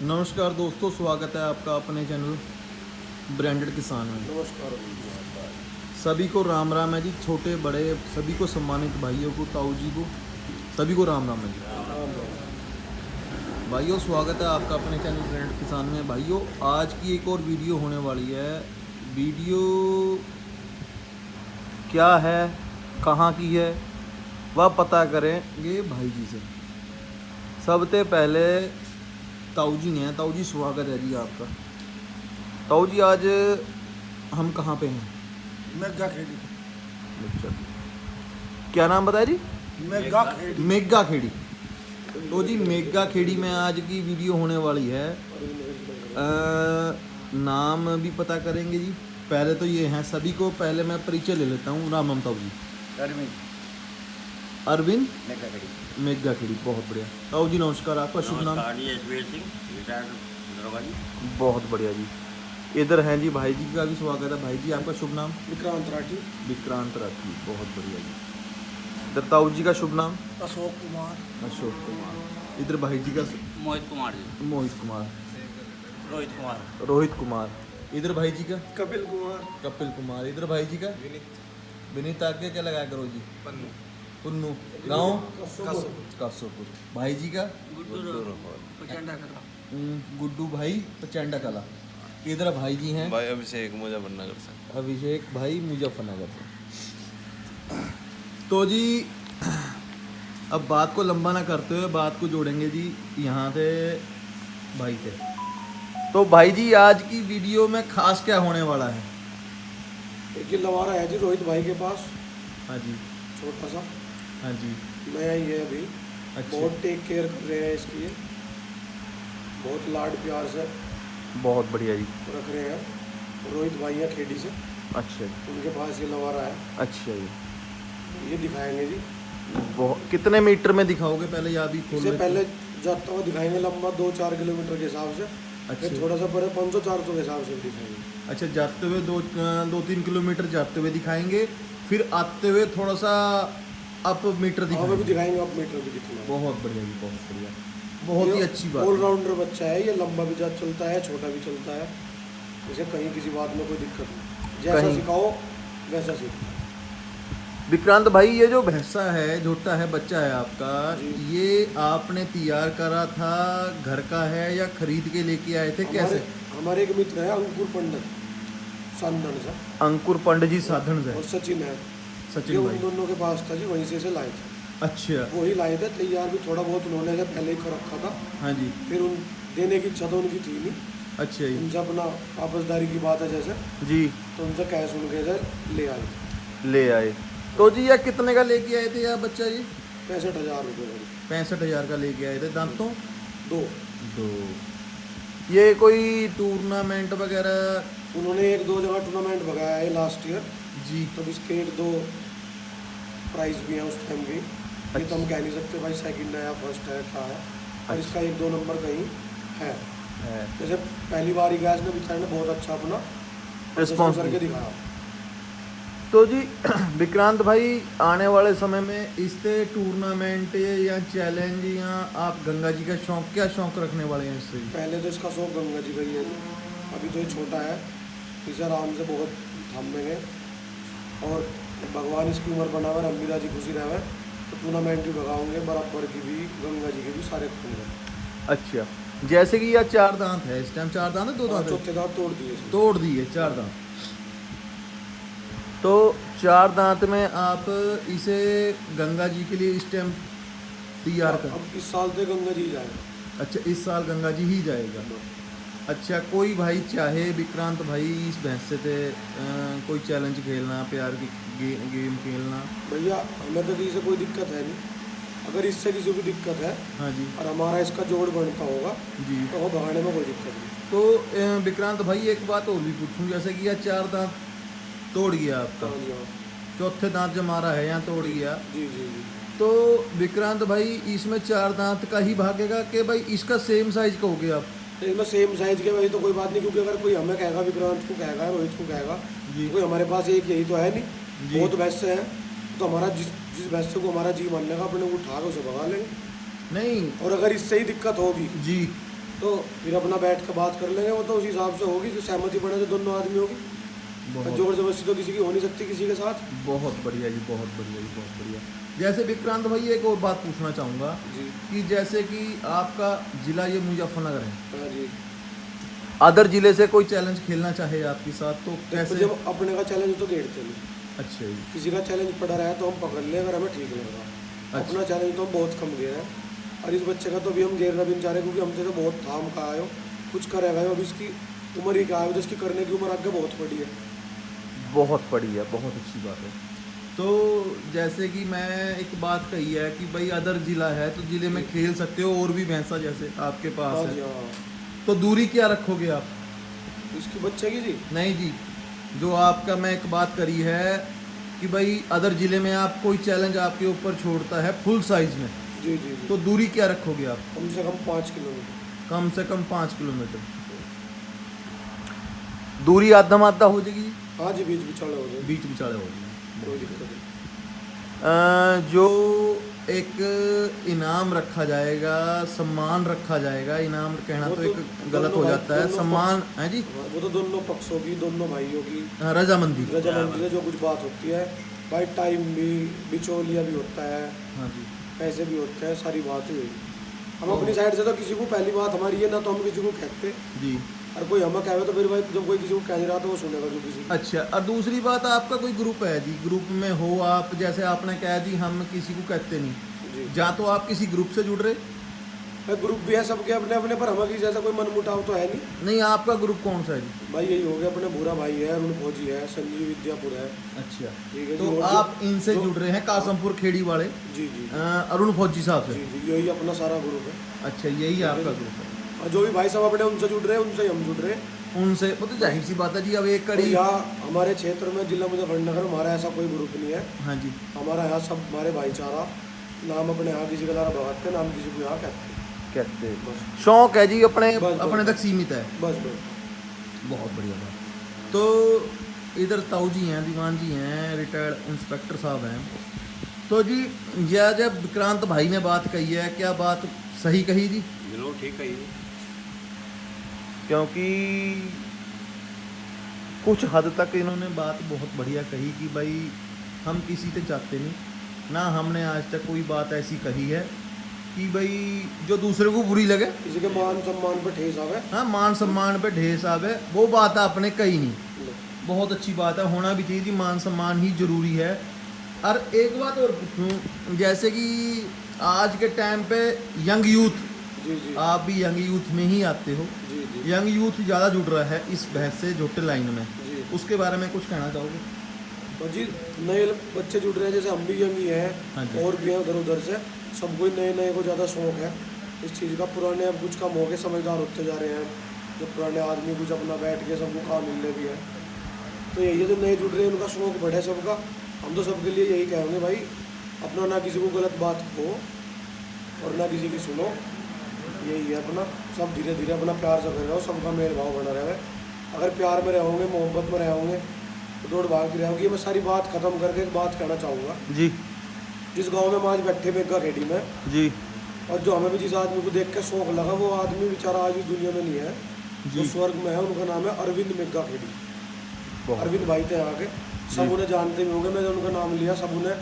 नमस्कार दोस्तों, स्वागत है आपका अपने चैनल ब्रांडेड किसान में। नमस्कार। सभी को राम राम है जी, छोटे बड़े सभी को, सम्मानित भाइयों को, ताऊ जी को, सभी को राम राम है जी। भाइयों, स्वागत है आपका अपने चैनल ब्रांडेड किसान में। भाइयों, आज की एक और वीडियो होने वाली है। वीडियो क्या है, कहाँ की है, वह पता करेंगे भाई जी से। सबसे पहले ताऊ जी ने, ताऊ जी स्वागत है जी आपका। ताऊ जी, आज हम कहाँ पे हैं? मेगा खेड़ी। अच्छा, क्या नाम बताया जी? मेगा खेड़ी। मेगा खेड़ी। तो जी मेगा खेड़ी में आज की वीडियो होने वाली है। नाम भी पता करेंगे जी। पहले तो ये हैं, सभी को पहले मैं परिचय ले लेता हूँ। राम राम ताऊ जी। अरविंद मेगा खेड़ी। मेगा खेड़ी, बहुत बढ़िया। ताऊ जी नमस्कार, आपका शुभ नाम? बहुत बढ़िया जी। इधर हैं जी भाई जी का भी स्वागत है। भाई जी आपका शुभ नाम? विक्रांत राठी। विक्रांत राठी, बहुत बढ़िया जी। इधर ताऊ जी का शुभ नाम? अशोक कुमार। अशोक कुमार। इधर भाई जी का मोहित कुमार जी। मोहित कुमार। रोहित कुमार। रोहित कुमार। इधर भाई जी का कपिल कुमार। कपिल कुमार। इधर भाई जी का विनीत। आगे क्या लगाया करो जी? पुन्नू। गाँव कासोपुर। भाई जी का गुड्डू भाई पचंडा कला। इधर भाई जी हैं भाई अभिषेक मुजफ्फरनगर से। अभिषेक भाई मुजफ्फरनगर से। तो जी अब बात को लंबा ना करते हुए बात को जोड़ेंगे जी यहाँ से भाई से। तो भाई जी, आज की वीडियो में खास क्या होने वाला है? एक ये लवारा है जी रोहित भाई के पास, हाँ जी, छोटा सा हाँ जी। नया ही है अभी। अच्छा, बहुत टेक केयर कर रहे हैं इसकी, ये बहुत लाड प्यार से बहुत बढ़िया जी। रख रहे हैं। रोहित भाई है खेड़ी से, अच्छा, उनके पास ये लवारा है। अच्छा जी। ये दिखाएंगे जी। बहुत कितने मीटर में दिखाओगे? पहले या भी खोल इससे लेते? पहले जाता हुआ दिखाएंगे लंबा 2-4 किलोमीटर के हिसाब से। अच्छा। फिर थोड़ा सा बड़े 500-400 के हिसाब से दिखाएंगे। अच्छा, जाते हुए 2-3 किलोमीटर जाते हुए दिखाएंगे, फिर आते हुए थोड़ा सा अप मीटर हाँ, वो भी दिखाएंगे। दिखाएंगे आप मीटर भी कितना है। बहुत बढ़िया जी, बहुत बढ़िया, बहुत ही अच्छी बात है। ऑलराउंडर बच्चा है ये, लंबा भी चलता है, छोटा भी चलता है। इसे कहीं किसी बात में कोई दिक्कत नहीं, जैसा कहीं। सिखाओ वैसा सीखो। विक्रांत भाई, ये जो भैंसा है, झोटा है, बच्चा है आपका, जी। ये आपने तैयार करा था, घर का है या खरीद के लेके आए थे? कैसे? हमारे एक मित्र है अंकुर पंडित साधन से, अंकुर पंडित जी साधन से। और सचिन है, ये सचिन उन भाई। दोनों के पास था जी, वहीं से इसे लाए थे। अच्छा, वही लाए थे, तैयार भी थोड़ा बहुत उन्होंने से पहले ही कर रखा था। हाँ जी। फिर उन देने की इच्छा तो उनकी थी नहीं, अच्छा जी। उनसे अपना वापसदारी की बात है जैसे, जी, तो उनसे कैश उनके से ले आए थे। ले आए। तो जी यह कितने का लेके आए थे यार बच्चा जी? 65,000 रुपये का। 65,000 का लेके आए थे। दांतों दो। दो। ये कोई टूर्नामेंट वगैरह? उन्होंने 1-2 जगह टूर्नामेंट भगाया है लास्ट ईयर, जी। तो इसके 1-2 प्राइज भी हैं उस टाइम भी। ये तो हम कह नहीं सकते भाई सेकंड है या फर्स्ट है क्या है, और इसका 1-2 नंबर कहीं है। है जैसे पहली बार ही गया इसने, बेचारे ने बहुत अच्छा अपना रिस्पॉन्स करके दिखाया। तो जी विक्रांत भाई, आने वाले समय में इससे टूर्नामेंट या चैलेंज या आप गंगा जी का शौक, क्या शौक रखने वाले हैं इससे? पहले तो इसका शौक गंगा जी का ही है, अभी तो ये छोटा है, इसे आराम से बहुत थामेंगे, और भगवान इसकी उम्र बनावे, रमीदा जी खुशी रहे, तो टूर्नामेंट भी भगाओगे बराबर की भी, गंगा जी के भी सारे खूंगे। अच्छा, जैसे कि यह 4 दांत है इस टाइम। 4 दांत है, 2 दांत है? चौथे दांत तोड़ दिए इसने। तोड़ दिए 4 दांत। तो 4 दांत में आप इसे गंगा जी के लिए इस टाइम तैयार कर। अब इस साल से गंगा जी जाएगा। अच्छा, इस साल गंगा जी ही जाएगा। अच्छा, कोई भाई चाहे विक्रांत भाई इस भैंस से थे कोई चैलेंज खेलना, प्यार की गेम खेलना? भैया हमें तो किसी से कोई दिक्कत है नहीं, अगर इससे किसी को दिक्कत है हाँ जी, और हमारा इसका जोड़ बनता होगा जी। तो वो भगाने में कोई दिक्कत नहीं। तो विक्रांत भाई, एक बात और भी पूछूं, जैसे कि यह 4 दांत तोड़ गया आपका, हाँ जी, हाँ। चौथे दांत जो हमारा है यहाँ तोड़ गया, जी जी जी। तो विक्रांत भाई इसमें 4 दांत का ही भागेगा कि भाई इसका सेम साइज का हो गया आप? तो इसमें सेम साइज के वही तो कोई बात नहीं, क्योंकि अगर कोई हमें कहेगा, विक्रांत को कहेगा, रोहित को कहेगा, जी। कोई हमारे पास एक यही तो है नहीं, जी। बहुत भैंस हैं, तो हमारा जिस भैंस को हमारा जी मानने का, अपने को उठा के उसे भगा लेंगे। नहीं, और अगर इससे ही दिक्कत होगी जी, तो फिर अपना बैठ कर बात कर लेंगे, वो तो उस हिसाब से होगी जो सहमति बने तो दोनों आदमी होगी। बहुत जोर जबरदस्ती तो किसी की हो नहीं सकती किसी के साथ। बहुत बढ़िया जी, बहुत बढ़िया जी, बहुत बढ़िया। जैसे विक्रांत भाई एक और बात पूछना चाहूँगा जी कि जैसे कि आपका ज़िला ये मुजफ्फरनगर है, हाँ जी। अदर ज़िले से कोई चैलेंज खेलना चाहे आपके साथ तो देखो कैसे? जब अपने का चैलेंज तो घेरते नहीं, अच्छा जी। किसी का चैलेंज पड़ा रहा है तो हम पकड़ लें अगर हमें ठीक लग रहा। अच्छा। अपना चैलेंज तो हम बहुत कम घेर है, और इस बच्चे का तो अभी हम घेरना भी नहीं चाह रहे क्योंकि हमसे तो बहुत थाम का आयो, कुछ करेगा अब इसकी उम्र ही क्या है, तो इसकी करने की उम्र आगे बहुत बड़ी है। बहुत बढ़िया, बहुत अच्छी बात है। तो जैसे कि मैं एक बात कही है कि भाई अदर ज़िला है तो ज़िले में खेल सकते हो, और भी भैंसा जैसे आपके हाँ पास जी है, हाँ। तो दूरी क्या रखोगे आप? इसकी बच्चे की जी नहीं जी, जो आपका मैं एक बात करी है कि भाई अदर ज़िले में आप कोई चैलेंज आपके ऊपर छोड़ता है फुल साइज में, जी जी जी तो दूरी क्या रखोगे आप? कम से कम 5 किलोमीटर। कम से कम 5 किलोमीटर दूरी आधा आधा हो जाएगी जी? हाँ जी, बीच बिचाले हो जाए, बीच बिचाले हो जाएगी। कोई दिक्कत नहीं। जो एक इनाम रखा जाएगा, सम्मान रखा जाएगा, इनाम कहना वो तो तो एक गलत हो दोनों जाता है, दोनों सम्मान है जी, हाँ, वो तो दोनों पक्षों की, दोनों भाइयों की रजामंदी। रजामंदी से जो कुछ बात होती है भाई, टाइम भी, बिचौलिया भी होता है, हाँ जी। पैसे भी होते हैं, सारी बात ही हुई। हम अपनी साइड से तो किसी को, पहली बात हमारी है ना तो हम किसी को कहते, जी। और कोई हमें कहे तो फिर भाई जब कोई किसी को कह नहीं रहा तो वो सुनेगा जो किसी की। अच्छा, और दूसरी बात आपका कोई ग्रुप है जी, ग्रुप में हो आप, जैसे आपने कहा जी हम किसी को कहते नहीं, जी या तो आप किसी ग्रुप से जुड़ रहे? ग्रुप भी है सबके अपने अपने, पर हमारी जैसा कोई मनमुटाव तो है नहीं। नहीं, आपका ग्रुप कौन सा है जी? भाई यही हो गया, अपने भूरा भाई है, अरुण फौजी है, संजीव विद्यापुर है। अच्छा, ठीक है जी, तो और आप इनसे जुड़ रहे हैं, कासमपुर खेड़ी वाले जी जी अरुण फौजी साहब जी से? जी यही अपना सारा ग्रुप है। अच्छा, यही आपका ग्रुप है। और जो भी भाई साहब अपने उनसे जुड़ रहे हैं, उनसे ही हम जुड़ रहे हैं। उनसे वो तो जाहिर सी बात है जी, अब एक और कड़ी। यहाँ हमारे क्षेत्र में जिला मुजफ्फरनगर में हमारा ऐसा कोई ग्रुप नहीं है। हाँ जी। हमारा यहाँ सब हमारे भाईचारा, नाम अपने यहाँ किसी का द्वारा भगाते, नाम किसी को यहाँ कहते। कहते बस शौक है जी, अपने बस, बस, अपने बस। तक सीमित है। बस बस बहुत बढ़िया बात। तो इधर ताऊ जी हैं, दीवान जी हैं, रिटायर्ड इंस्पेक्टर साहब हैं। तो जी यह जब विक्रांत भाई ने बात कही है, क्या बात सही कही जी? बिल्कुल ठीक है ये। क्योंकि कुछ हद तक इन्होंने बात बहुत बढ़िया कही कि भाई हम किसी से चाहते नहीं ना, हमने आज तक कोई बात ऐसी कही है कि भाई जो दूसरे को बुरी लगे, किसी के मान सम्मान पर ठेस आवे। हाँ, मान सम्मान पे ढेर आवे, वो बात आपने कही नहीं। बहुत अच्छी बात है, होना भी चाहिए जी, मान सम्मान ही जरूरी है। और एक बात और पूछूं, जैसे कि आज के टाइम पे यंग यूथ, जी जी आप भी यंग यूथ में ही आते हो, जी जी यंग यूथ ज़्यादा जुड़ रहा है इस बहस से, झोटे लाइन में, जी। उसके बारे में कुछ कहना चाहोगे? और जी नए बच्चे जुड़ रहे हैं, जैसे हम भी यंग ही हाँ जी। हैं और भी हैं उधर उधर से, सबको ही नए नए को ज़्यादा शौक है इस चीज़ का। पुराने अब कुछ कम हो गए, समझदार होते जा रहे हैं, जो पुराने आदमी कुछ अपना बैठ के सबको काम मिलने भी है। तो यही है, जो नए जुड़ रहे हैं उनका शौक बढ़े सबका। हम तो सबके लिए यही कहेंगे भाई, अपना ना किसी को गलत बात कहो और ना किसी की सुनो, यही है अपना। सब धीरे धीरे अपना प्यार से कर रहे हो, सबका मेल भाव बना रहे। अगर प्यार में रहोगे, मोहब्बत में रहोगे तो दौड़ भाग की रहोगी। मैं सारी बात ख़त्म करके एक बात कहना चाहूँगा। जी जिस गांव में हम आज बैठे मेगा खेड़ी में, जी और जो हमें भी जिस आदमी को देख के शौक लगा, वो आदमी बेचारा आज इस दुनिया में नहीं है, जी। वो स्वर्ग में है। उनका नाम है अरविंद मेगा खेड़ी। बहुत अरविंद भाई थे यहाँ के, सब उन्हें जानते भी होंगे। मैंने उनका नाम लिया, सब उन्हें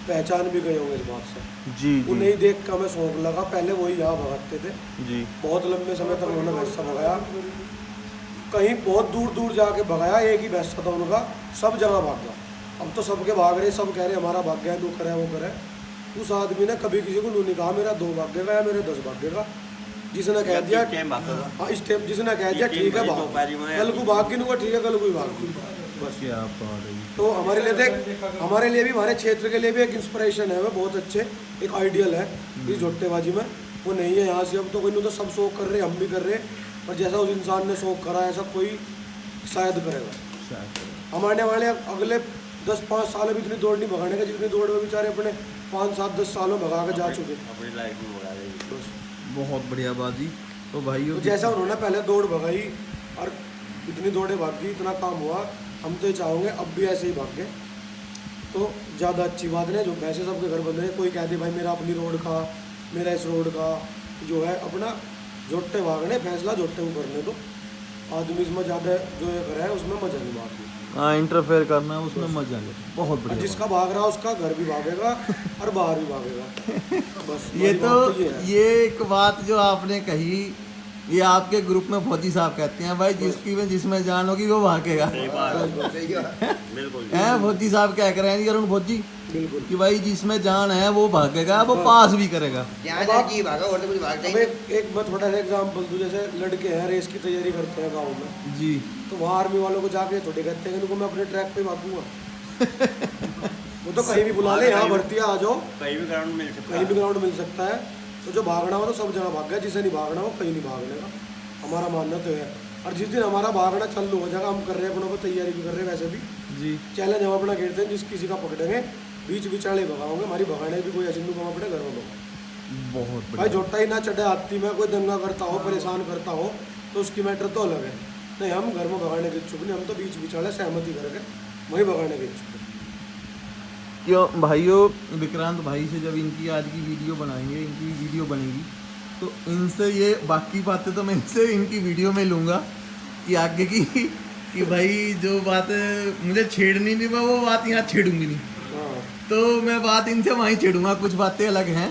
पहचान भी गए होंगे इस बात से। जी उन्हें ही देख के हमें शौक लगा। पहले वही यहाँ भगाते थे, जी बहुत लंबे समय तक उन्होंने भैंसा भगाया, कहीं बहुत दूर दूर जाके भगाया। एक ही भैंसा था उनका, सब जगह भाग गया। अब तो सबके भाग रहे, सब कह रहे हमारा भाग्य है, तू करे वो करे। उस आदमी ने कभी किसी को नहीं कहा मेरा 2 भाग्य का या मेरे 10 भाग्य का। जिसने कह दिया हाँ इस टाइम, जिसने कह दिया ठीक है भाग, कल को भाग नहीं हुआ ठीक है, कल को ही भाग। बस क्या बात है। तो हमारे लिए देख, हमारे लिए भी, हमारे क्षेत्र के लिए भी एक इंस्पिरेशन है, वो बहुत अच्छे एक आइडियल है इस झोट्टेबाजी में। वो नहीं है यहाँ से, अब तो कोई नहीं, तो सब शौक कर रहे, हम भी कर रहे, और जैसा उस इंसान ने शौक करा ऐसा कोई शायद करेगा। हमारे वाले अगले 10-5 साल में इतनी दौड़ नहीं भगाने का जितनी दौड़ में बेचारे अपने 5-7-10 सालों में भगा के जा चुके। अपनी लाइफ में भगा देगी। बस बहुत बढ़िया बाजी। तो भाइयों तो जैसा उन्होंने पहले दौड़ भगाई और इतनी दौड़े भागी, इतना काम हुआ, हम तो ये चाहोगे अब भी ऐसे ही भागे तो ज़्यादा अच्छी बात नहीं। जो वैसे सबके घर बन रहे, कोई कह दे भाई मेरा अपनी रोड का, मेरा इस रोड का जो है अपना जोटे भागने फैसला जोटे को करने दो। आदमी इसमें ज़्यादा जो ये करे है उसमें मजा नहीं बात। हाँ, इंटरफेयर करना है उसमें मजा ले, बहुत और बढ़िया जिसका भाग रहा है उसका घर भी भागेगा और बाहर भी भागेगा। बस ये हमारी तो बात ये है। ये एक बात जो आपने कही, ये आपके ग्रुप में फौजी साहब कहते हैं भाई जिसकी में जिसमें जान होगी वो भागेगा। सही बात बस, बस, है बिल्कुल हैं फौजी साहब क्या कर रहे हैं जी अरुण फौजी बिल्कुल। कि भाई जिसमें जान है वो भागेगा, वो पास भी करेगा। अब आप- अब एक मैं थोड़ा सा एग्जाम्पल दूँ, जैसे लड़के हैं रेस की तैयारी करते हैं गाँव में, जी तो वहाँ आर्मी वालों को जाके थोड़े कहते हैं कि इनको मैं अपने ट्रैक पे भागूंगा। वो तो कहीं भी बुला ले, यहाँ भर्ती है, आ जाओ, कहीं भी ग्राउंड मिल सकता कहीं भी ग्राउंड मिल सकता है। तो जो भागना हो तो सब जगह भाग गया, जिसे नहीं भागना हो कहीं नहीं भागने का, हमारा मानना तो है। और जिस दिन हमारा भागना चालू हो जाएगा, हम कर रहे हैं अपनों को तैयारी भी कर रहे हैं, वैसे भी जी चैलेंज हम अपना खेलते हैं, जिस किसी का पकड़ेंगे बीच बिचाले भगाओगे, हमारी भगाने भी कोई ऐसी नहीं कमा पड़े घर में भगाओ। बहुत भाई बढ़िया। जोटा ही ना चढ़े हाथी में, कोई दंगा करता हो परेशान करता हो तो उसकी मैटर तो अलग है। नहीं, हम घर में भगाने के इच्छुक नहीं, हम तो बीच बिचाले सहमति करके वही भगाने के इच्छुक हैं। क्यों भाइयों, विक्रांत भाई से जब इनकी आज की वीडियो बनाएंगे, इनकी वीडियो बनेगी तो इनसे ये बाकी बातें तो मैं इनसे इनकी वीडियो में लूँगा कि आगे की कि भाई जो बात मुझे छेड़नी नहीं, मैं वो बात यहाँ छेड़ूंगी नहीं, हाँ, तो मैं बात इनसे वहीं छेड़ूंगा, कुछ बातें अलग हैं।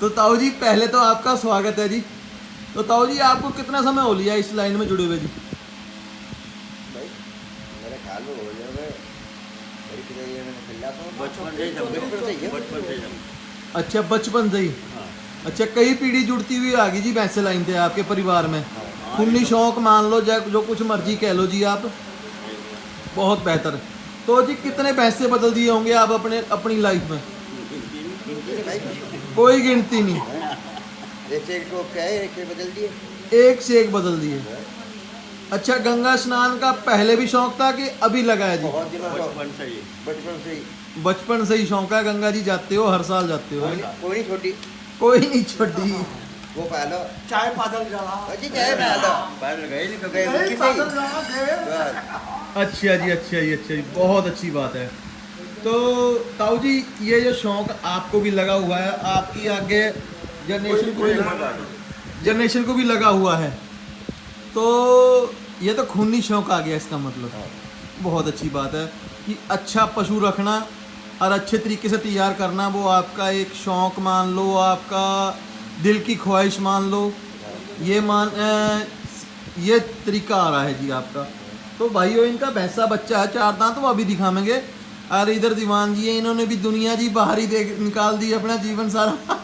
तो ताऊ जी पहले तो आपका स्वागत है जी। तो ताऊ जी आपको कितना समय हो लिया इस लाइन में जुड़े हुए जी? भाई मेरे ख्याल में हो जाएगा मेरी किधर ये मैंने खेला था बचपन से ही सब बचपन से ही है। बचपन से ही सब अच्छा, बचपन से ही। हाँ अच्छा, कई पीढ़ी जुड़ती हुई आ गई जी वैसे लाइन थे आपके परिवार में। खूनी शौक मान लो, जो कुछ मर्जी कह लो जी आप, बहुत बेहतर। तो जी कितने पैसे बदल दिए होंगे आप अपनी लाइफ में? कोई गिनती नहीं, एक से एक को क्या है, एक से बदल दिए। एक से एक बदल दिए। अच्छा, गंगा स्नान का पहले भी शौक था कि अभी लगा है जी? बहुत दिनों का बचपन से ही बचपन से ही बचपन से ही शौक है। गंगा जी जाते हो, हर साल जाते हो? कोई नहीं छोटी कोई नहीं छोटी। वो पहलो चाहे पैदल जाना, अजी चाहे पहलो पैदल गए नहीं कभी गए मुट्ठी से ही बस। अच्छा जी, अच्छा जी, अच्छा जी, बहुत अच्छी बात है। तो ताऊ जी ये जो शौक आपको भी लगा हुआ है, आपकी आगे जनरेशन को भी लगा हुआ है, तो ये तो खूनी शौक आ गया इसका मतलब। बहुत अच्छी बात है कि अच्छा पशु रखना और अच्छे तरीके से तैयार करना, वो आपका एक शौक मान लो, आपका दिल की ख्वाहिश मान लो, ये तरीका आ रहा है जी आपका। तो भाइयों इनका भैंसा बच्चा है 4 दांत, वो अभी दिखाएंगे। और इधर दीवान जी है, इन्होंने भी दुनिया जी बाहर ही निकाल दी अपना जीवन सारा।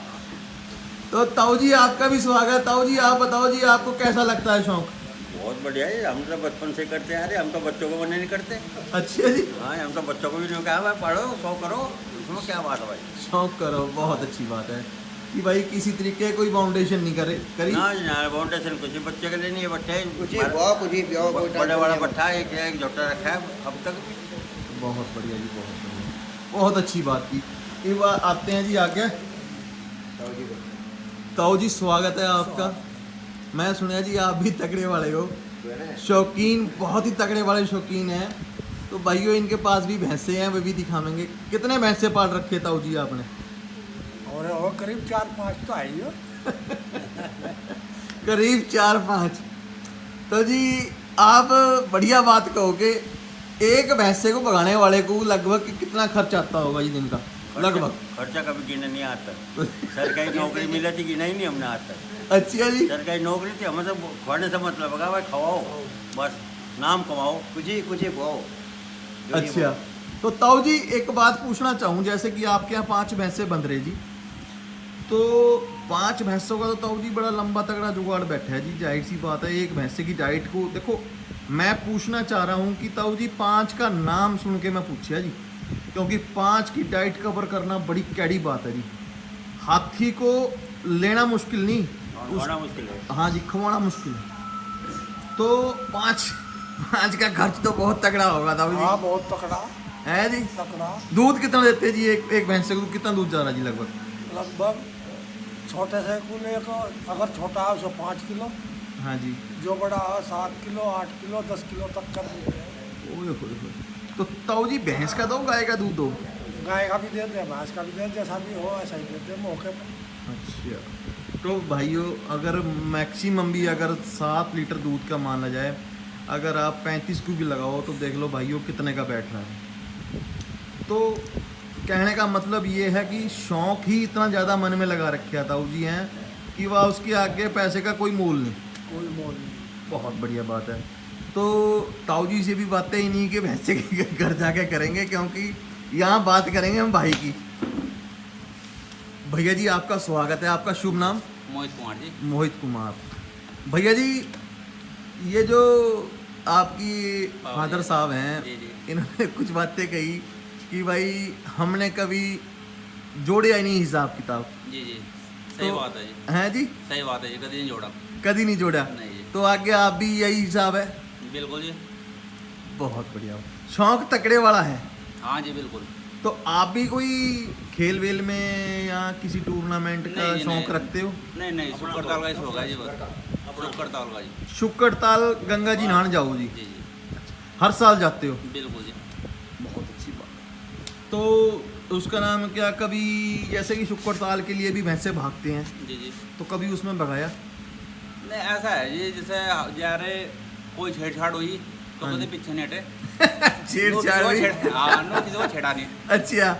तो ताऊ जी आपका भी स्वागत। ताऊ जी आप बताओ जी, आपको कैसा लगता है शौक? बहुत बढ़िया है, हम तो बचपन से करते आ रहे, हम तो बच्चों को मना नहीं करते। अच्छा जी, हाँ, हम तो बच्चों को भी नहीं कहा भाई पढ़ो शौक करो, उसमें क्या बात है भाई। शौक करो, बहुत अच्छी बात है कि भाई किसी तरीके कोई बाउंडेशन नहीं करी। ना ना फाउंडेशन कुछ बच्चे के लिए नहीं है, बच्चे कुछ ही बुआ कुछ ही प्यो कोई बड़ा बड़ा पट्टा एक जोटा रखा है अब तक। बहुत बढ़िया जी, बहुत बढ़िया, बहुत अच्छी बात की। एक बार आते हैं जी आगे। ताऊ जी स्वागत है आपका। मैं सुना जी आप भी तगड़े वाले हो, शौकीन, बहुत ही तगड़े वाले शौकीन हैं। तो भाइयों इनके पास भी भैंसे हैं, वे भी दिखाएंगे। कितने भैंसे पाल रखे ताऊ जी आपने? और करीब 4-5 तो आई हो। करीब 4-5। तो जी आप बढ़िया बात कहोगे, एक भैंसे को भगाने वाले को लगभग कितना खर्च आता होगा जी दिन का? लगभग खर्चा कभी गिना नहीं आता। सरकारी नौकरी मिली थी, गिना ही नहीं हमने आज तक। अच्छा जी, सरकारी नौकरी थी, हमें तो खाने से मतलब है भाई, खवाओ बस, नाम कमाओ। कुछ ही बुआओ। अच्छा। तो ताऊ जी एक बात पूछना चाहूँ, जैसे कि आपके यहाँ 5 भैंसे बंध रहे जी, तो 5 भैंसों का तो ताऊ जी बड़ा लंबा तगड़ा जुगाड़ बैठा है जी। जाहिर सी बात है, एक भैंसे की डाइट को देखो। मैं पूछना चाह रहा हूँ कि ताऊ जी 5 का नाम सुन के मैं पूछा जी, क्योंकि 5 की डाइट कवर करना बड़ी कैडी बात है जी। हाथी को लेना मुश्किल नहीं, बड़ा मुश्किल है। हाँ जी, खवाना मुश्किल है। तो 5 का खर्च तो बहुत तगड़ा होगा ताऊ हाँ, जी, बहुत तकड़ा है जी। तकड़ा। दूध कितना देते हैं जी एक भैंस से? कितना दूध जा रहा है जी लगभग? लगभग छोटे से कुले को अगर छोटा है उसको 5 किलो, हाँ जी। जो बड़ा है 7 किलो, 8 किलो, 10 किलो तक का दूध है। ओए होए होए। तो ताऊ जी भैंस का दो, गाय का दूध दो? गाय का भी देते हैं, भैंस का भी देते हैं, जैसा भी हो ऐसा ही देते हैं मौके पर। अच्छा। तो भाइयों अगर मैक्सिमम भी अगर 7 लीटर दूध का माना जाए, अगर आप 35 को भी लगाओ तो देख लो भाइयों कितने का बैठ रहा है। तो कहने का मतलब ये है कि शौक ही इतना ज़्यादा मन में लगा रखा ताऊ जी हैं कि वह उसके आगे पैसे का कोई मोल नहीं। कोई मोल नहीं। बहुत बढ़िया बात है। तो ताऊ जी से भी बातें ही नहीं कि भैंसे के घर जाके करेंगे, क्योंकि यहाँ बात करेंगे हम भाई की। भैया जी आपका स्वागत है, आपका शुभ नाम? मोहित कुमार जी। मोहित कुमार। भैया जी ये जो आपकी फादर साहब हैं, जी, जी। इन्होंने कुछ बातें कही कि भाई हमने कभी जोड़े ही नहीं हिसाब किताब। जी जी सही तो- बात है जी, हैं जी? सही बात है जी, कभी नहीं जोड़ा। कभी नहीं जोड़ा? नहीं जी। तो आगे आप भी यही हिसाब है? बिल्कुल जी। बहुत बढ़िया। शौक तकड़े वाला है। हाँ जी बिल्कुल। तो आप भी कोई खेल वेल में या किसी टूर्नामेंट का नहीं जी, शौक नहीं। रखते हो? नहीं नहीं, शुक्र ताल का ही शौक है जी, बस शुक्र ताल का जी। शुक्र ताल गंगा जी नहाने जाओ जी? जी जी हर साल जाते हो? बिल्कुल जी। बहुत अच्छी बात। तो उसका नाम क्या, कभी जैसे कि शुक्र ताल के लिए भी भैंसे भागते हैं, जी जी। तो कभी उसमें भगाया? नहीं ऐसा है जी, जैसे जा रहे कोई छेड़छाड़ हुई तो हाँ कभी जी। पीछे नहीं हटे। छेड़छाड़ भी? हाँ, नो किसी को छेड़ा नहीं। अच्छा,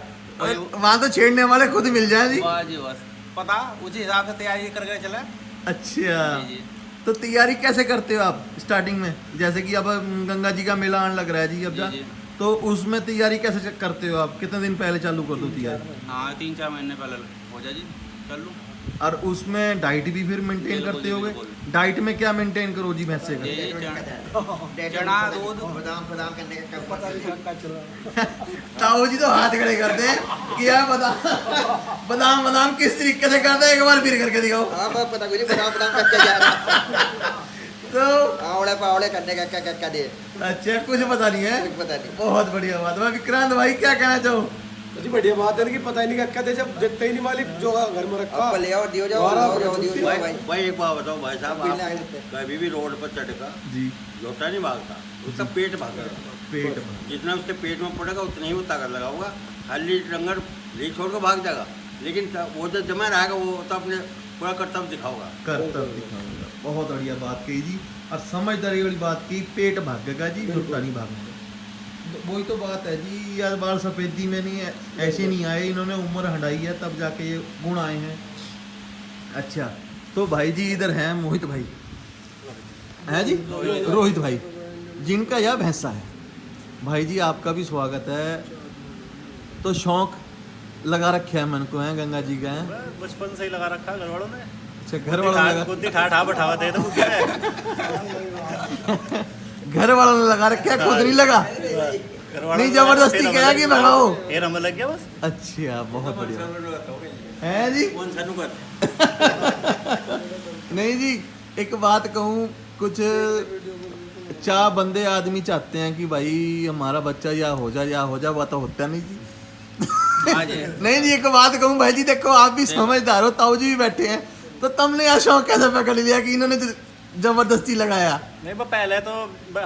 वहाँ तो छेड़ने वाले खुद मिल जाए जी। बस जी बस, पता उसी हिसाब से तैयारी करके चले। अच्छा, जी जी। तो तैयारी कैसे करते हो आप स्टार्टिंग में? जैसे कि अब गंगा जी का मेला आने लग रहा है जी अब जी, जा, जी। तो उसमें तैयारी कैसे करते हो आप? कितने दिन पहले चालू कर दो तैयारी? हाँ 3-4 महीने पहले हो जाए जी, चल लूँ। और उसमें डाइट भी फिर मेंटेन बिल्कुल करते जी, होगे? बिल्कुल। डाइट में क्या मेंटेन करो जी भैंसे का? जी जी, चना दूध। बादाम बादाम करने का कब पता नहीं क्या चल रहा है। ताऊ जी तो हाथ खड़े करते हैं कि यार बादाम बादाम बादाम किस तरीके से करते हैं, एक बार फिर करके दिखाओ। हाँ पता कुछ बादाम बादाम कच्चा जा रहा तो आवड़े पावड़े करने का क्या क्या दे अच्छा, कुछ पता नहीं है? कुछ पता नहीं। बहुत बढ़िया बात। मैं विक्रांत भाई क्या कहना चाहूँ? जी बढ़िया बात है कि पता ही नहीं क्या दे, जब देखते ही नहीं मालिक जो घर में रखा। अब ले आओ दियो जाओ बारह दियो जाओ दियो जाओ भाई। भाई एक बात बताओ भाई साहब, बिल्ला आप है उसपे। कभी भी रोड पर चढ़ेगा जी, लोटा नहीं भागता, उसका पेट भागेगा। पेट जितना उसके पेट में पड़ेगा उतना ही वो ताकत लगाऊंगा। खाली डंगर ले छोड़ कर भाग जाएगा, लेकिन वो जो जमा रहेगा वो तो अपने पूरा कर्तव्य दिखाऊंगा। कर्तव्य दिखाऊंगा। बहुत बढ़िया बात कही जी, और समझदारी वाली बात की। पेट भागेगा जी, लोटा नहीं भागेगा। वही तो बात है जी, यार बाल सफेदी में नहीं है, ऐसे नहीं आए, इन्होंने उम्र हंडाई है तब जाके ये गुण आए हैं। अच्छा, तो भाई जी इधर हैं मोहित भाई, हैं जी रोहित भाई, जिनका यह भैंसा है। भाई जी आपका भी स्वागत है। तो शौक लगा रखे है मन को, है गंगा जी का है? बचपन से ही लगा रखा घर वालों ने। अच्छा, घर वालों ने लगा, खुद ही ठा बैठावा थे तो खुद क्या है? घर वालों ने लगा रखे है, खुद नहीं लगा? घर वालों नहीं, ने जबरदस्ती फिर हमें कहा लग कि गया। भगाओ। फिर हमें लग गया बस। अच्छा, बहुत बढ़िया है जी। कौन सा नुकर? नहीं जी, एक बात कहूँ, कुछ चाह बंदे आदमी चाहते हैं कि भाई हमारा बच्चा या हो जाए, वह तो होता नहीं जी। हाँ जी। नहीं जी, एक बात कहूँ भाई जी, देखो आप भी समझदार हो, ताऊ जी भी बैठे हैं, तो तुमने यह शौक कैसे पकड़ लिया कि इन्होंने जबरदस्ती लगाया? नहीं पर पहले तो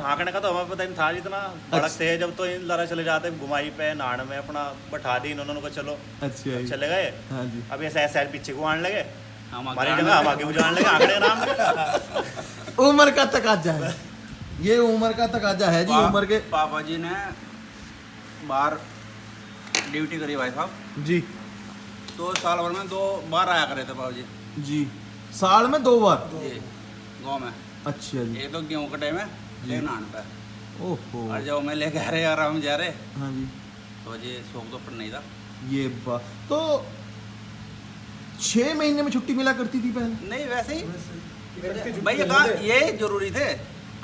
हाँकने का तो हमें पता नहीं था जितना भड़कते हैं, जब तो इन लड़ा चले जाते घुमाई पे नाड़ में अपना बैठा दी इन्होंने को, चलो अच्छा जी। चले गए। हाँ जी। अब ऐसे ऐसे पीछे को आने लगे, हम हमारी जगह हम आगे जाने लगे आंकड़े के नाम पे। उम्र का तकाजा है, ये उम्र का तकाजा है जी, उम्र के। पापा जी ने बाहर ड्यूटी करी भाई साहब, जी तो साल भर में 2 बार आया करे थे पापा जी। जी, साल में 2 बार? जी गाँव में, अच्छा जी। एक तो गेहूँ कटे में, एक नान पे। ओहो, और जब मैं लेके आ रहे यार हम जा रहे, हाँ जी। तो जी शौक तो पर नहीं था। ये बात तो 6 महीने में छुट्टी मिला करती थी पहले? नहीं वैसे ही इकट्ठी भाई, ये छुट्टी काम लेते। ये जरूरी थे,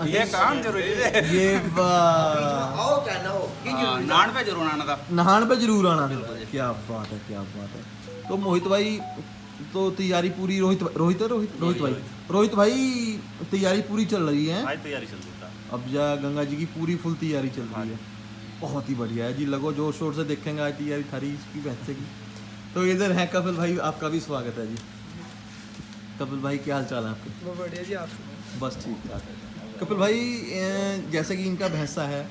ये काम जरूरी थे। ये बात, आओ क्या ना हो की हाँ, जरूरी नान पे जरूर आना था। नहान पे जरूर आना। बिल्कुल जी। क्या बात है, क्या बात है। तो मोहित भाई तो तैयारी पूरी, रोहित भाई तैयारी पूरी चल रही है? आज तैयारी चल रही था। अब जा गंगा जी की पूरी फुल तैयारी चल रही है। बहुत ही बढ़िया है जी, लगो जोर शोर से देखेंगे आज तैयारी थारी इसकी भैंसे की। तो इधर है कपिल भाई, आपका भी स्वागत है जी। कपिल भाई क्या हाल चाल है आपके? वो बढ़िया जी, आप सुनाओ। बस ठीक ठाक है। कपिल भाई जैसे कि इनका भैंसा है,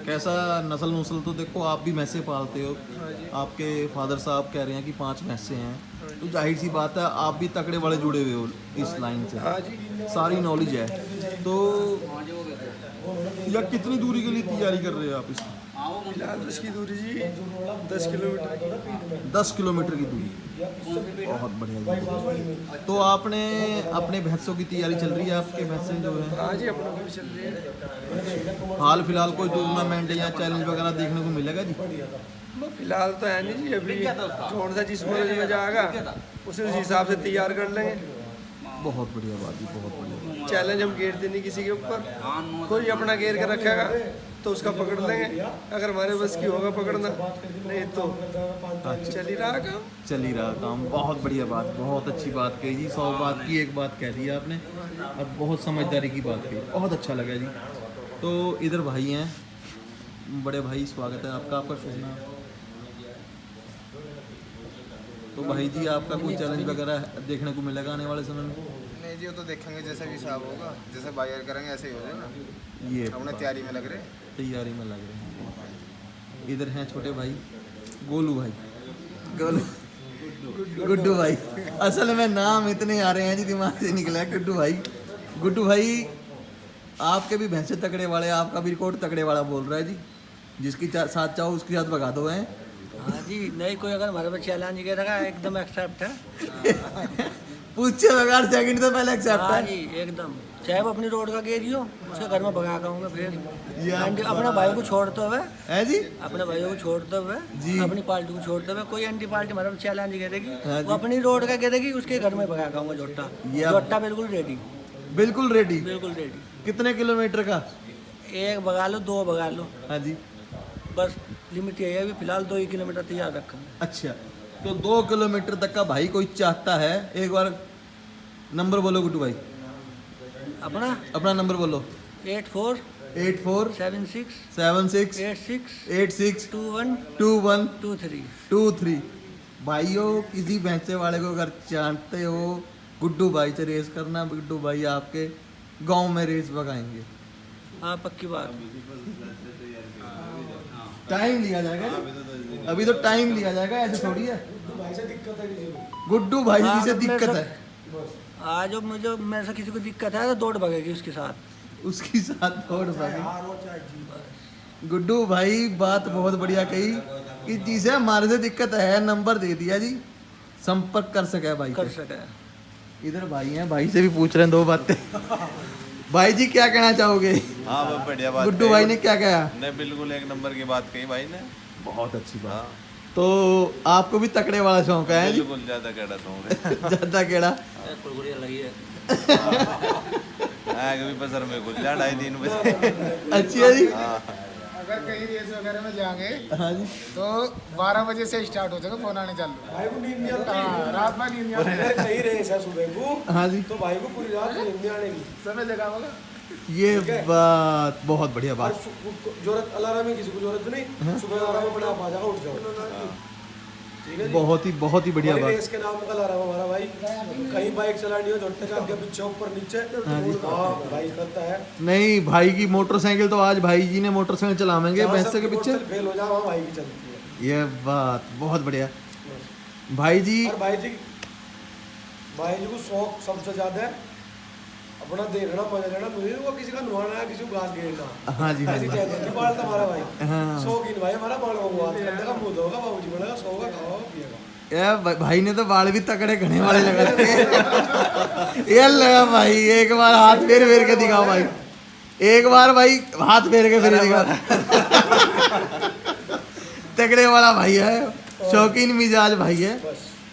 कैसा नस्ल नुस्ल, तो देखो आप भी भैंसे पालते हो, हाँ जी। आपके फादर साहब कह रहे हैं कि 5 भैंसे हैं, तो जाहिर सी बात है आप भी तकड़े वाले जुड़े हुए हो इस लाइन से, हाँ जी। सारी नॉलेज है। तो या कितनी दूरी के लिए तैयारी कर रहे हो आप इसकी? फिलहाल तो इसकी दूरी जी 10 किलोमीटर 10 किलोमीटर की दूरी, बहुत बढ़िया जी। तो आपने अपने भैंसों की तैयारी चल रही है, आपके भैंसें जो है हाँ जी, अपना भी चल रही है। हाल फिलहाल कोई टूर्नामेंट या चैलेंज वगैरह देखने को मिलेगा जी? फिलहाल तो है नहीं जी, अभी कौन सा जिस मर्जी में जाएगा उसे उस हिसाब से तैयार कर लेंगे। बहुत बढ़िया बात जी, बहुत बढ़िया। चैलेंज हम घेरते नहीं किसी के ऊपर, कोई अपना घेर के रखेगा तो उसका पकड़ लेंगे, अगर हमारे बस की होगा पकड़ना, नहीं तो चल ही रहा काम। चल ही रहा काम, बहुत बढ़िया बात, बहुत अच्छी बात कही जी। 100 बात की एक बात कह दी आपने और बहुत समझदारी की बात कही, बहुत अच्छा लगा जी। तो इधर भाई हैं, बड़े भाई, स्वागत है आपका, आपका शुभ नाम? तो भाई जी आपका कोई चैलेंज वगैरह देखने को मिलेगा आने वाले समय में? नहीं जी, वो तो देखेंगे जैसा भी हिसाब होगा, जैसे बायर करेंगे ऐसे ही हो जाएगा। ये हमने तैयारी में लग रहे। तैयारी में लग रहे हैं। इधर हैं छोटे भाई, गोलू भाई, गुड्डू भाई। असल में नाम इतने आ रहे हैं जी, दिमाग से निकला है गुड्डू भाई। गुड्डू भाई आपके भी भैंसे तकड़े वाले, आपका भी रिकॉर्ड तकड़े वाला बोल रहा है जी, जिसकी साथ चाहो उसके साथ भगा दो हैं। हाँ जी, नहीं कोई अगर हमारे बच्चे चैलेंज करेगा एकदम एक्सेप्ट है। पूछे बगैर सेकंड तो पहले एक्सेप्ट हाँ है जी एकदम, चाहे वो अपनी रोड का गेरी हो, उसके घर में भगा कहूँगा फिर। या अपने भाई को छोड़ते हुए, है जी। अपने भाइयों को छोड़ते हुए, जी। अपनी पार्टी को छोड़ते हुए, कोई एंटी पार्टी हमारे चैलेंज करेगी, हाँ जी। वो अपनी रोड का करेगी, उसके घर में भगा कहूँगा जोटा। या- जोटा बिल्कुल रेडी, बिल्कुल रेडी। बिल्कुल रेडी। कितने किलोमीटर का? एक भगा लो, दो भगा लो, हाँ जी। बस लिमिट यही है। अभी फिलहाल 2 ही किलोमीटर तैयार रखा है। अच्छा, तो 2 किलोमीटर तक का भाई कोई चाहता है, एक बार नंबर बोलो गुड्डू भाई, अपना अपना नंबर बोलो। 84 84 76 76 86 86 21 21 23। 23। भाइयों किसी भैंसे वाले को अगर चाहते हो गुड्डू भाई से रेस करना, गुड्डू भाई आपके गांव में रेस भगाएंगे। हाँ पक्की बात। टाइम लिया जाएगा जी। अभी तो टाइम लिया जाएगा, ऐसे थोड़ी है। भाई से दिक्कत है किसी को, गुड्डू भाई हाँ, जी से तो मेरे दिक्कत से- है, आज मुझे मेरे से किसी को दिक्कत है तो दौड़ भगेगी उसके साथ। उसके साथ थोड़ भाई। हार हो चाहे जीत। गुड्डू भाई बात बहुत बढ़िया कही कि जिसे हमारे से दिक्कत है, नंबर दे दिया जी, संपर्क कर सके भाई कर से। सके। इधर भाई हैं, भाई से भी पूछ रहे हैं 2 बातें। भाई जी क्या कहना चाहोगे? हाँ बहुत बढ़िया बात गुड्डू कही। भाई ने क्या कहा? ने बिल्कुल एक नंबर की बात कही भाई ने। बहुत अच्छी बात। हाँ तो आपको भी तकड़े वाला शौक है जी? बिल्कुल ज्यादा कहता हूँ ज्यादा केड़ा? कुरकुरिया लगी है। कभी बसर में घुस जा 2:30 बजे। अच्छी है जी। अगर कहीं रेस वगैरह में जाएंगे हाँ जी। तो 12 बजे से स्टार्ट हो जाएगा, फोन आने चालू। भाई को नींद नहीं आती। हाँ, रात में नींद नहीं आती। अगर कहीं रेस है सुबह को, हाँ जी, तो भाई को पूरी रात नींद नहीं आने समय जगह होगा। ये बात बहुत बढ़िया बात। जरूरत अलार्म है, किसी को जरूरत नहीं, सुबह अलार्म अपने आप आ जाएगा, उठ जाओ। ठीक है जी? बहुत ही बढ़िया भाई बात। रेस के नाम का अलार्म हमारा भाई, कहीं बाइक चलानी हो झोटे का आगे पीछे ऊपर नीचे, हाँ भाई करता है। नहीं भाई की मोटरसाइकिल तो आज भाई जी ने मोटरसाइकिल चलावेंगे भैंसे के पीछे। फेल हो जाए वहाँ भाई की चलती है। ये बात बहुत बढ़िया। भाई जी और भाई जी को शौक सबसे ज्यादा है अपना देखना, मजा लेना, मुझे वो किसी का नुहाना है, किसी को घास घेरना। हाँ जी, हाँ ऐसी जी। टेंशन नहीं, बाल हमारा भाई हाँ। शौकीन भाई हमारा, बाल होगा करने का, मुंह धोगा, बाबूजी बोलेगा, सोगा, खाओ, पिएगा। ये भाई ने तो बाल भी तकड़े घने वाले लगा रखे। ये लगा भाई, एक बार हाथ फेर फेर के दिखाओ भाई, एक बार भाई हाथ फेर के फिर दिखाओ। तकड़े वाला भाई है, शौकीन मिजाज भाई है।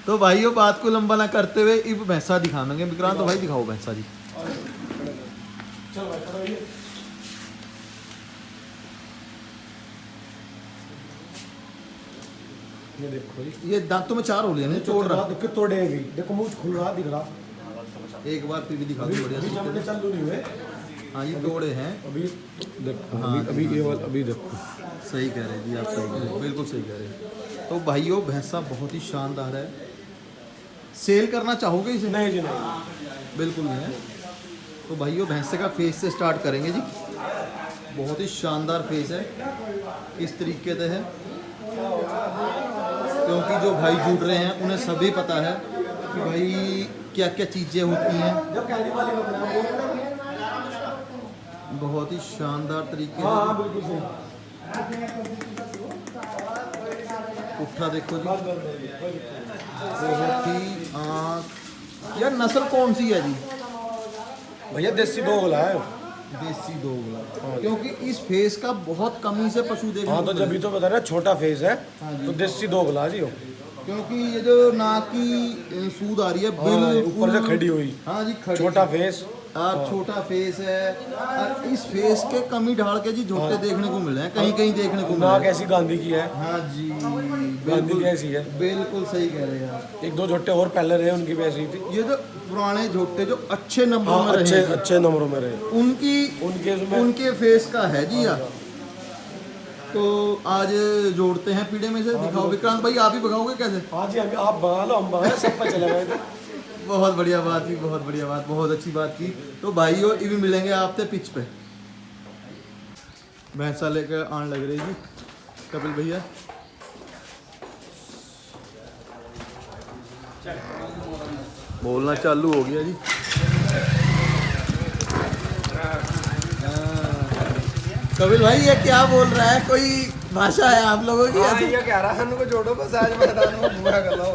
तो भाइयों बात को लंबा ना करते हुए इब भैंसा दिखाएंगे। विक्रांत तो भाई दिखाओ भैंसा जी। चल भाई खड़ा होइए। ये देखो जी, ये दांतों में 4 हो लिए ना, तोड़ रहा। देखो तोड़ेगी, देखो मुंह खुल रहा दिख रहा, एक बार फिर भी दिखा दो अभी बढ़िया। चमड़े चालू नहीं हुए, हाँ ये तोड़े हैं। अभी देखो, हाँ, अभी ये वाला, अभी देखो। सही कह रहे हैं जी, आप सही कह रहे हैं, बिल्कुल सही कह रहे हैं। तो भाइयों भैंसा बहुत ही शानदार है। सेल करना चाहोगे इसे? नहीं जी नहीं, बिल्कुल नहीं है। तो भाइयों भैंसे का फेस से स्टार्ट करेंगे जी। बहुत ही शानदार फेस है, इस तरीके से है, क्योंकि जो भाई जुड़ रहे हैं उन्हें सभी पता है कि भाई क्या क्या चीज़ें होती हैं। जब कैदी वाली का बनाया वो बहुत ही शानदार तरीके हाँ हाँ से। बिल्कुल सही। पुट्ठा देखो जी, बात कर रहे हैं कोई दिक्कत नहीं। बहुत ही आँख। यार नस्ल कौन सी है जी? भैया देसी दोगला है। देसी दोगला, क्योंकि इस फेस का बहुत कमी से पशु देखने हाँ को तो मिलता जब है। तो बता रहा छोटा फेस है हाँ जी। तो देसी दोगला जी हो। क्योंकि ये जो नाक की सूद आ रही है हाँ, बिल्कुल ऊपर से खड़ी हुई। हाँ जी, खड़ी। छोटा फेस। और छोटा फेस है, और इस फेस के कमी ढाल के जी झोटे देखने को मिले हैं, कहीं कहीं देखने को मिले नाक हैं। ऐसी गांधी की है। हाँ जी, गांधी बिल्कुल की ऐसी है। बिल्कुल सही कह रहे हैं आप। एक दो झोटे और पहले रहे उनकी भी ऐसी थी। ये जो पुराने झोटे जो अच्छे नंबरों हाँ में अच्छे रहे अच्छे नंबरों में रहे। उनकी उनके उसमें उनके फेस का है जी यार। तो आज जोड़ते हैं पीढ़े में से। दिखाओ विक्रांत भाई, आप ही भगाओगे कैसे? हाँ जी अभी आप बना लो, हम बना सब पर चले गए थे। बहुत बढ़िया बात की, बहुत बढ़िया बात, बहुत अच्छी बात की। तो भाइयों ये भी मिलेंगे आपसे पिच पे। भैंसा लेकर आने लग रही जी कपिल भैया। बोलना चालू हो गया जी। कपिल भाई ये क्या बोल रहा है? कोई भाषा है आप लोगों की? ऐसे? ये कह रहा है उनको जोड़ो बस आज बता दो बुरा कर लो।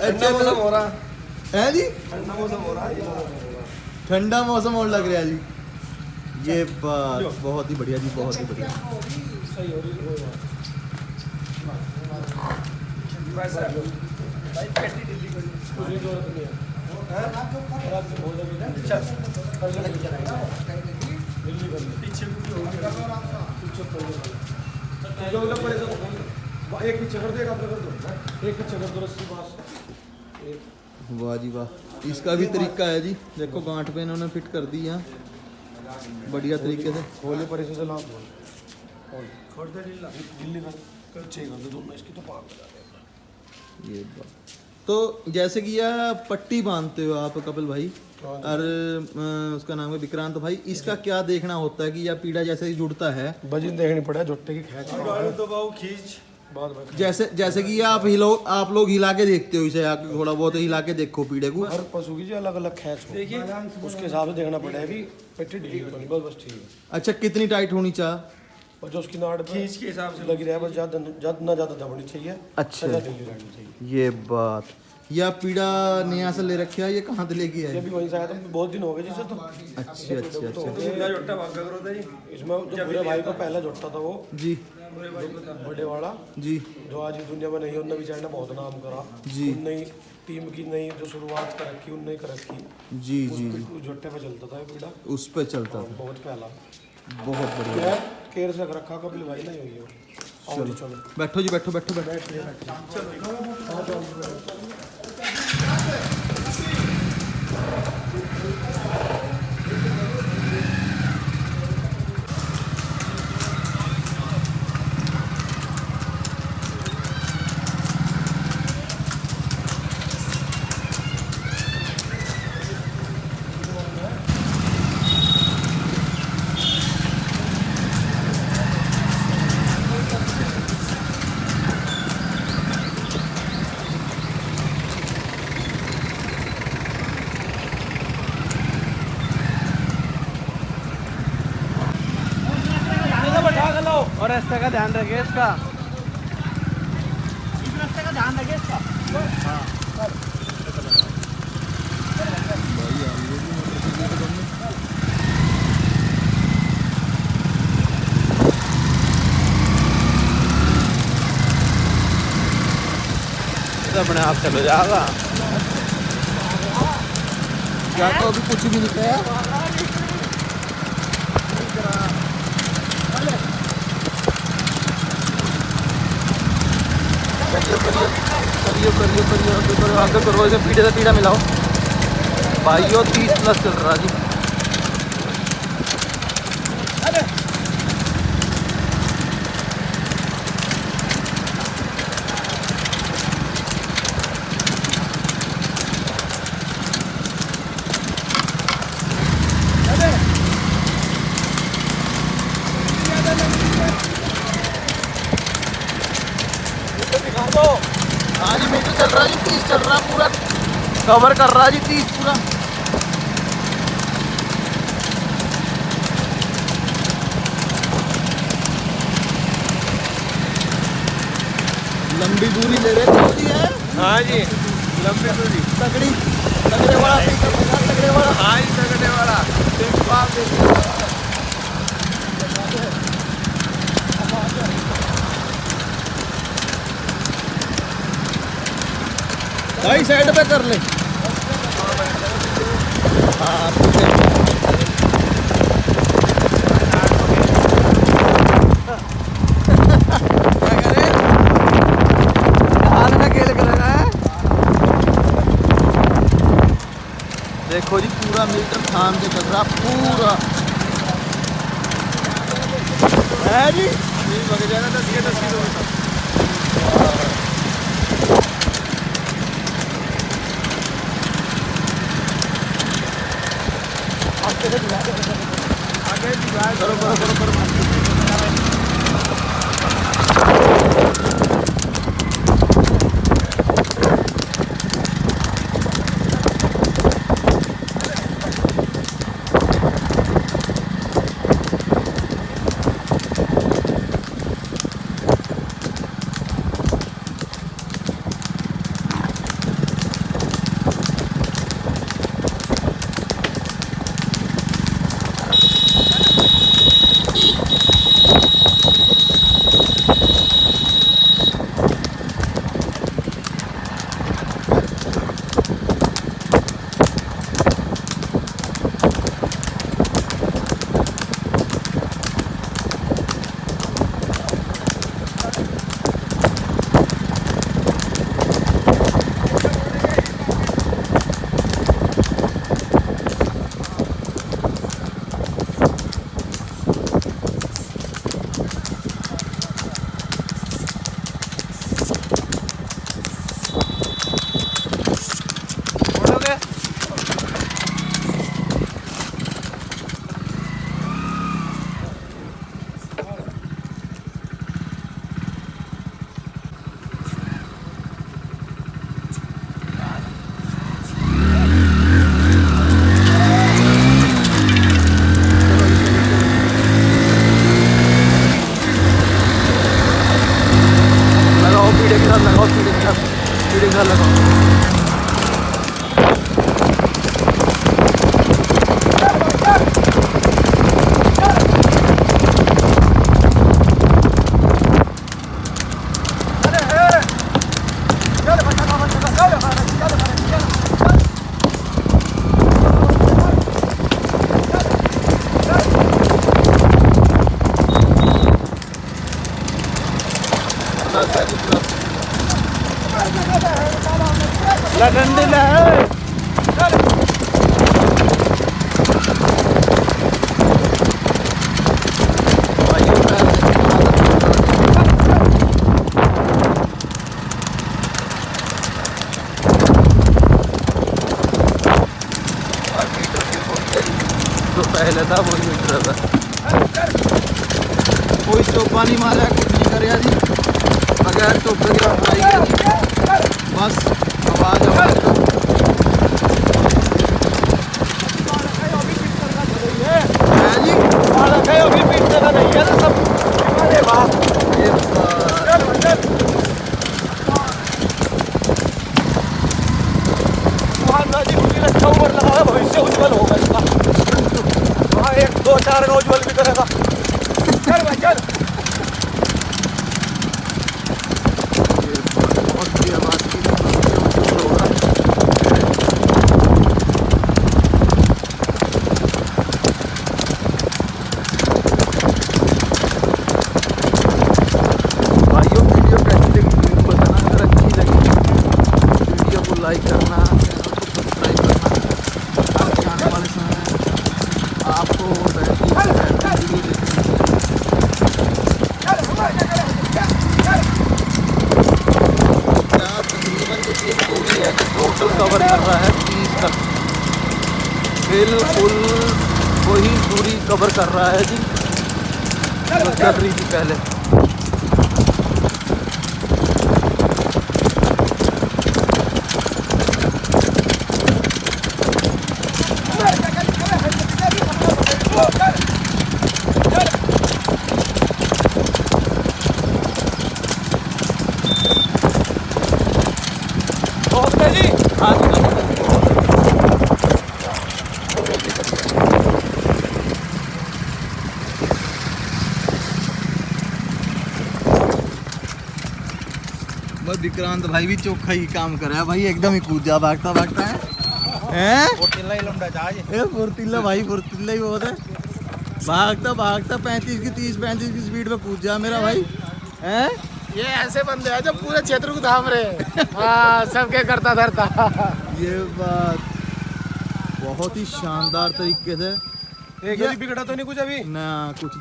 अच्छा मौसम हो रहा है जी, ठंडा मौसम हो रहा है। ठंडा मौसम और लग रहा है जी। ये बात बहुत ही बढ़िया जी, बहुत ही बढ़िया। सही हो रही है कोई बात। कोई जरूरत नहीं है। और आप बोल रहे हैं ना चल कर ले दिल्ली कर ले पीछे भी होगा पीछे कर ले जो लोग पड़े तो एक पीछे कर देगा, अपने कर दो एक पीछे कर दो रस्सी पास एक। वाह जी वाह, इसका भी तरीका है जी। देखो गांठ पे इन्होंने फिट कर दी यहाँ बढ़िया तरीके से। होली पर इसे लाभ छोड़ दे दिल्ली कर चेक कर दो दोनों इसकी तो पाप बता दे। ये बात तो जैसे कि यह पट्टी बांधते हो आप कपिल भाई, और उसका नाम है विक्रांत भाई, इसका क्या देखना होता है कि यह पीड़ा जैसे ही जुड़ता है? बजिन देखनी पड़ा झुट्टे की खींच दबाओ खींच। बहुत जैसे कि आप लोग हिला के देखते हो इसे, आप थोड़ा बहुत हिला के देखो पीड़े को। हर पशु की जो अलग अलग खैच हो, देखिए उसके हिसाब से देखना पड़ेगा कि पेटी ढीली तो नहीं, बस ठीक है। अच्छा कितनी टाइट होनी चाहिए? और जो उसकी नाड़ खींच के हिसाब से लगी रहा है, बस ज़्यादा दबनी चाहिए। अच्छा ज़्यादा ढीली रहनी चाहिए। ये बात। यह पीड़ा नया से ले रखा है, ये कहाँ से लेके ये है? भी वहीं से आया था, बहुत दिन हो गए जिसे तो। अच्छा अच्छा अच्छा इसमें जो बुरे भाई का पहला जुट्टा था वो जी बड़े वाला, जी जो आज इस दुनिया में नहीं, उनने बेचारे ने बहुत नाम करा जी। नई टीम की नई जो शुरुआत कर रखी उनने कर रखी। जी जी जी, उस झुट्टे पे चलता था ये पीड़ा, उस पे चलता था। बहुत पहला। बहुत बढ़िया। यह केयर से रखा कपिल भाई नहीं हुई है। आओ जी, चलो बैठो जी, बैठो बैठो बैठो। और रास्ते का ध्यान रखिए इसका। अपने आप चलो जाएगा। क्या तो अभी कुछ भी नहीं कहा। करियो आगे करो, इसे पीढ़े से पीढ़ा मिलाओ भाइयों। 30+ चल रहा जी। आज मीटर चल रहा है जी, 30 चल रहा है पूरा। कवर कर रहा है जी 30 पूरा। लंबी दूरी ले रहे थे है। हाँ जी, लंबी दूरी तगड़ी तगड़े वाला तगड़े वाला। हाँ जी, तगड़े वाला भाई साइड पे कर ले। हाँ ठीक है। क्या करे? हाल में खेल कर रहा है। देखो जी पूरा मीटर थाम के चल रहा पूरा है जी। लग जाएगा 10 किलोमीटर। करो करो करो करो। पहले था वही मिल रहा था। कोई चौपा नहीं मारा, कुछ नहीं कर जी। बगैर चौपे के आई है जी, बस आवाज जी। अभी पीटने का नहीं है ना सब। अरे वाह अच्छा उम्र लगा है, भविष्य उज्जवल होगा इसका। हाँ 1 2 4 का उज्जवल भी करेगा। चल भाई चल। भाइयों वीडियो कैसी लगी मेरे को बताना, अगर अच्छी लगी वीडियो को लाइक करना, सब्सक्राइब करना। आपके आने वाले समय आपको टोटल कवर कर रहा है 30 तक, बिल्कुल वही दूरी कवर कर रहा है जी जो कर रही थी पहले। विक्रांत भाई भी चोखा ही काम कर रहा है भाई, एकदम ही कूद जा भागता भागता है फुर्तीला ही लंबा जहाज है। ए फुर्तीला भाई, फुर्तीला ही बहुत है। भागता भागता 35 की 30-35 की स्पीड में कूद जा मेरा भाई हैं। ये ऐसे बंदे हैं जो पूरे क्षेत्र को थाम रहे हैं। हाँ, सबके करता धरता। ये बात बहुत ही शानदार तरीके से। एक भी बिगड़ा तो नहीं कुछ अभी? ना कुछ।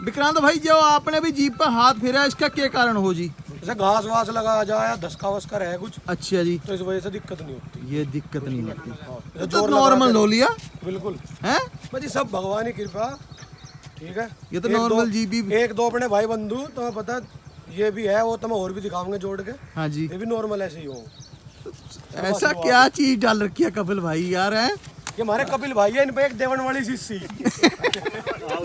विक्रांत भाई जो आपने भी जीप पर हाथ फेरा, इसका क्या कारण हो जी? जैसे घास वास लगा जाए, धसका वसका रहे कुछ, अच्छा जी, तो इस वजह से दिक्कत नहीं होती। ये दिक्कत नहीं होती। जैसे तो जोर लगा नॉर्मल के- लो लिया बिल्कुल हैं। भाई, सब भगवान की कृपा। ठीक है, ये तो एक नॉर्मल दो- जीबी। एक दो अपने भाई बंधु तो पता ये भी है, वो तो मैं और भी दिखाऊंगे जोड़ के। हाँ जी, ये भी नॉर्मल ऐसे ही हो। ऐसा क्या चीज डाल रखी है कपिल भाई यार हैं? ये हमारे कपिल भाई है, इन पे एक देवन वाली शिष्य।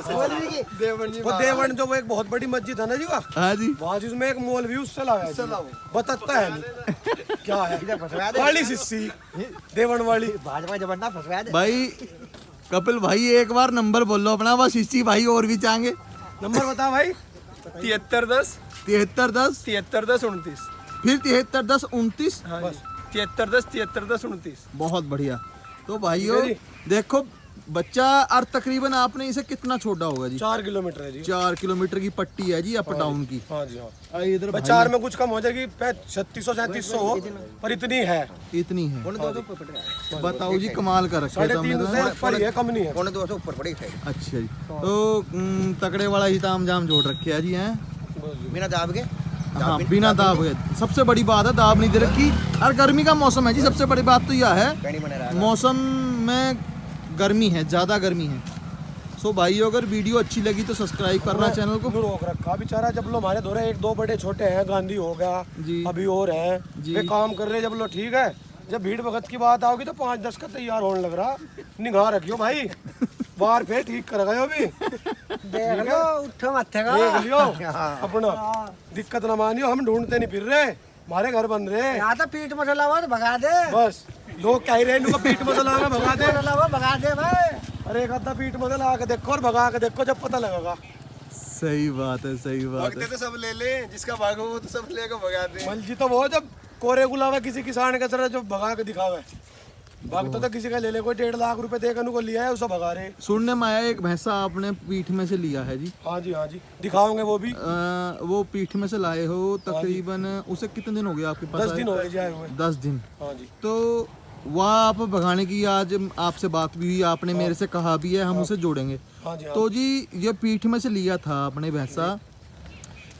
वो देवन जो वो एक बहुत बड़ी मस्जिद है ना जी, वहाँ हाँ जी, वहाँ जिसमें एक मौलवी उससे लगा है, बताता है नहीं क्या है वाली शिष्य देवन वाली। भाई कपिल भाई एक बार नंबर बोल लो अपना, बस इसी भाई और भी चाहेंगे। नंबर बता भाई। 7310 7310 7310 29। फिर 7310 29। बस 7310 7310 29। बहुत बढ़िया। तो भाइयों ठीक देखो बच्चा, और तकरीबन आपने इसे कितना छोड़ा होगा जी? 4 किलोमीटर है जी। 4 किलोमीटर की पट्टी है जी अप डाउन की। हाँ जी, हाँ। और इधर भाई भाई 4 में कुछ कम हो जाएगी, 3600-3700 हो, पर इतनी है। इतनी है। बताओ जी, कमाल कर रखा है तुमने 350 तो। से ऊपर ही है, कम नहीं है। 200 ऊपर पड़ेगी। अच्छा जी, तो तकड़े वाला ही ताम जाम जोड़ रखे है जी हैं। बिना दाब के। हाँ, बिना दाब है, सबसे बड़ी बात है, दाब नहीं दे रखी। और गर्मी का मौसम है जी, सबसे बड़ी बात तो यह है कहीं बने रहा। मौसम में गर्मी है, ज़्यादा गर्मी है। सो भाइयों अगर वीडियो अच्छी लगी तो सब्सक्राइब करना चैनल को। रोक रखा बेचारा, जब लो हमारे दौरे 1-2 बड़े छोटे हैं, गांधी हो गया जी। अभी और हैं, जी। वे काम कर रहे, जब लो ठीक है। जब भीड़ भगत की बात आओगी तो 5-10 का तैयार होने लग रहा। निगाह रखियो भाई, बार फिर ठीक कर गए अभी। देख लो उठो मत्थे का। देख लियो अपना, दिक्कत ना मानियो, हम ढूंढते नहीं फिर रहे, हमारे घर बन रहे। यहाँ तो पीठ मसला हुआ तो भगा दे। बस लोग कह रहे हैं इनको पीठ मसला में भगा दे। मसला हुआ भगा दे भाई। अरे एक आधा पीठ मसला आके देखो और भगा के देखो, जब पता लगेगा। सही बात है, सही बात है। तो सब ले ले, जिसका भागो वो तो सब लेकर भगा दे। मलजी तो वो जब कोरे गुलावा किसी किसान के तरह जो भगा के दिखावे, भागता तो किसी का ले ले, कोई 1.5 लाख रुपए देकर उनको लिया है, उसे भगा रहे। सुनने में आया एक भैंसा आपने पीठ में से लिया है जी। हाँ जी, हाँ जी, दिखाओगे वो भी। वो पीठ में से लाए हो तकरीबन, उसे कितने दिन हो गए आपके पास? 10 दिन हो गए जाए हुए। 10 दिन। हाँ जी, तो वह आप भगाने की आज आपसे बात भी हुई, आपने मेरे से कहा भी है हम उसे जोड़ेंगे। हाँ जी, हाँ। तो जी ये पीठ में से लिया था आपने भैंसा,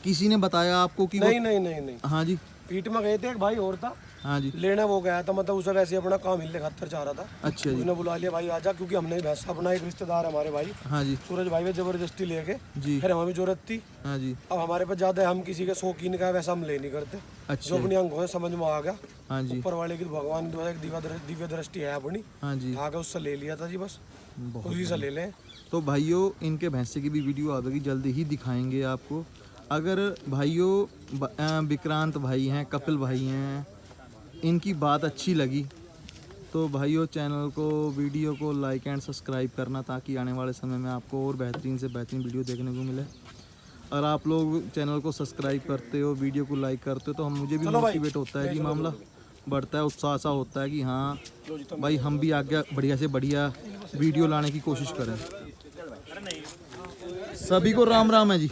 किसी ने बताया आपको कि नहीं नहीं नहीं नहीं, हाँ जी, पीठ में गए थे, एक भाई और था हाँ जी, लेना, वो गया था, मतलब उसे वैसे अपना काम हिलने खातर चाह रहा था। अच्छा जी, उसने बुला लिया, भाई आजा, क्योंकि हमने भैंसा अपना एक रिश्तेदार है हमारे भाई हाँ जी, सूरज भाई, वे जबरदस्ती लेके जी, फिर हमें भी जरूरत थी। हाँ जी, अब हमारे पास ज्यादा, हम किसी के शौकीन का वैसा हम ले नहीं करते, अच्छा जो अपनी अंगों से समझ में आ गया। हाँ जी, ऊपर वाले की भगवान द्वारा एक दिव्य दृष्टि है अपनी, हाँ जी, आके उससे ले लिया था जी, बस बहुत उसी से ले लें। तो भाइयों इनके भैंसे की भी वीडियो आएगी, जल्दी ही दिखाएंगे आपको। अगर भाइयों विक्रांत भाई हैं, कपिल भाई हैं, इनकी बात अच्छी लगी तो भाइयों चैनल को, वीडियो को लाइक एंड सब्सक्राइब करना, ताकि आने वाले समय में आपको और बेहतरीन से बेहतरीन वीडियो देखने को मिले। और आप लोग चैनल को सब्सक्राइब करते हो, वीडियो को लाइक करते हो, तो हम मुझे भी मोटिवेट होता है कि मामला बढ़ता है, उत्साह सा होता है कि हाँ भाई हम भी आगे बढ़िया से बढ़िया वीडियो लाने की कोशिश करें। सभी को राम राम है जी।